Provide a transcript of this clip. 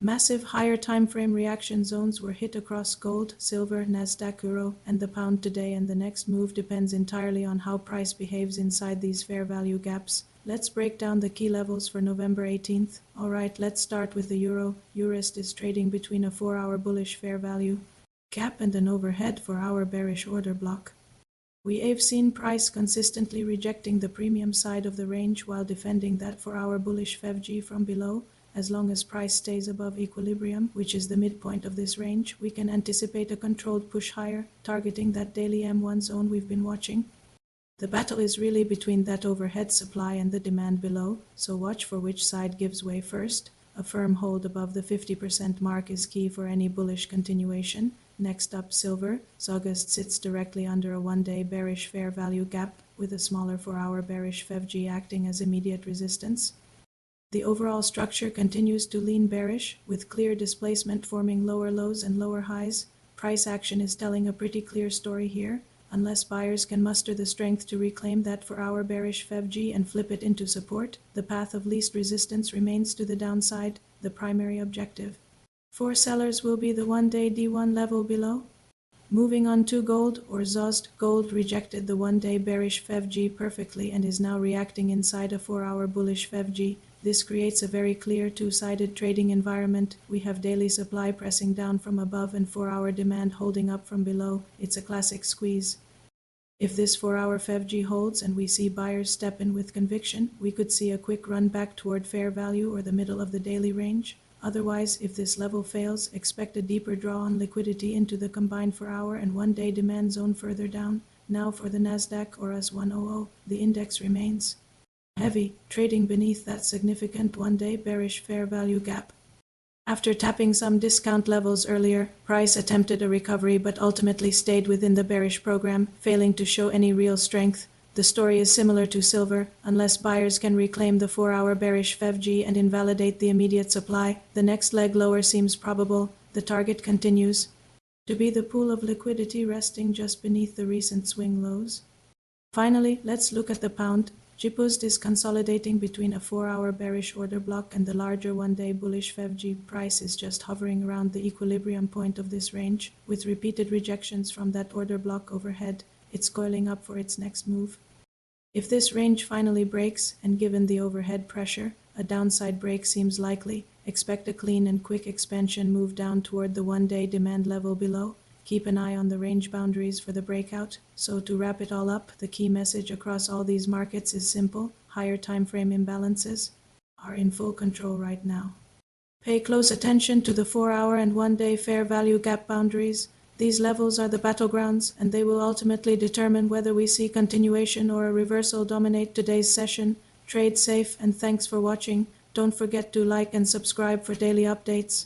Massive higher timeframe reaction zones were hit across gold, silver, NASDAQ, euro, and the pound today, and the next move depends entirely on how price behaves inside these fair value gaps. Let's break down the key levels for November 18th. Alright, let's start with the euro. EURUSD is trading between a 4-hour bullish fair value gap and an overhead 4-hour bearish order block. We have seen price consistently rejecting the premium side of the range while defending that 4-hour bullish FVG from below. As long as price stays above equilibrium, which is the midpoint of this range, we can anticipate a controlled push higher, targeting that daily M1 zone we've been watching. The battle is really between that overhead supply and the demand below, so watch for which side gives way first. A firm hold above the 50% mark is key for any bullish continuation. Next up, silver. XAGUSD sits directly under a one-day bearish fair value gap, with a smaller 4-hour bearish FVG acting as immediate resistance. The overall structure continues to lean bearish, with clear displacement forming lower lows and lower highs. Price action is telling a pretty clear story here. Unless buyers can muster the strength to reclaim that 4-hour bearish FVG and flip it into support, the path of least resistance remains to the downside, the primary objective. For sellers will be the one-day D1 level below. Moving on to gold, or XAUUSD, gold rejected the one-day bearish FVG perfectly and is now reacting inside a 4-hour bullish FVG. This creates a very clear two-sided trading environment. We have daily supply pressing down from above and 4-hour demand holding up from below. It's a classic squeeze. If this 4-hour FVG holds and we see buyers step in with conviction, we could see a quick run back toward fair value or the middle of the daily range. Otherwise, if this level fails, expect a deeper draw on liquidity into the combined 4-hour and one-day demand zone further down. Now for the NASDAQ or US100, the index remains heavy, trading beneath that significant one-day bearish fair value gap. After tapping some discount levels earlier, price attempted a recovery but ultimately stayed within the bearish program, failing to show any real strength. The story is similar to silver. Unless buyers can reclaim the 4-hour bearish FVG and invalidate the immediate supply, the next leg lower seems probable. The target continues to be the pool of liquidity resting just beneath the recent swing lows. Finally, let's look at the pound. GBPUSD is consolidating between a 4-hour bearish order block and the larger one-day bullish FVG. Price is just hovering around the equilibrium point of this range, with repeated rejections from that order block overhead. It's coiling up for its next move. If this range finally breaks, and given the overhead pressure, a downside break seems likely. Expect a clean and quick expansion move down toward the one-day demand level below. Keep an eye on the range boundaries for the breakout. So to wrap it all up, the key message across all these markets is simple. Higher timeframe imbalances are in full control right now. Pay close attention to the 4-hour and one-day fair value gap boundaries. These levels are the battlegrounds, and they will ultimately determine whether we see continuation or a reversal dominate today's session. Trade safe, and thanks for watching. Don't forget to like and subscribe for daily updates.